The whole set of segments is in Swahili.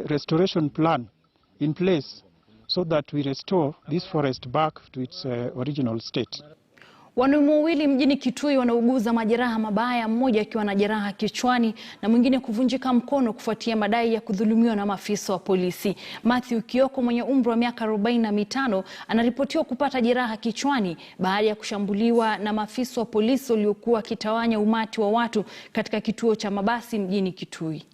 restoration plan in place so that we restore this forest back to its original state. Wanaume wawili mjini Kitui wanauguza majeraha mabaya, mmoja akiwa na jeraha kichwani na mwingine kuvunjika mkono kufuatia madai ya kudhulumiwa na maafisa wa polisi. Matthew Kioko mwenye umri wa miaka 45 anaripotiwa kupata jeraha kichwani baada ya kushambuliwa na maafisa wa polisi waliokuwa wakitawanya umati wa watu katika kituo cha mabasi mjini Kitui.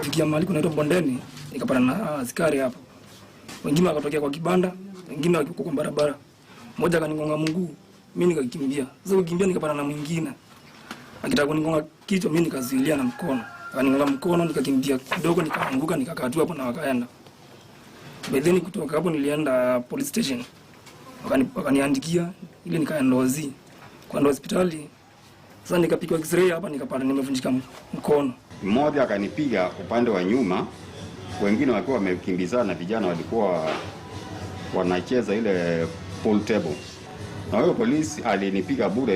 Fikia mahali kunaitwa Bondeni, nikapata na askari hapo. Wengine wakatokea kwa kibanda, wengine wakikuwa kwa barabara. Mmoja akanigonga mguu, mimi nikakimbia. Sasa kukimbia nikapata na mwingine. Akitaka kunigonga kichwa, mimi nikazuilia na mkono. Akanigonga mkono, nikakimbia kidogo, nikaanguka, nikakaa tu hapo na wakaenda. Baadaye kutoka hapo nilienda police station. Wakaniandikia ili nikaenda Ozi. Kwenda hospitali. Sasa nikapigwa x-ray hapa, nikapata nimevunjika mkono. Mmoja akanipiga upande wa nyuma, wengine wakiwa wamekimbizana, vijana walikuwa wanacheza ile pool table. Na huyo polisi alinipiga bure.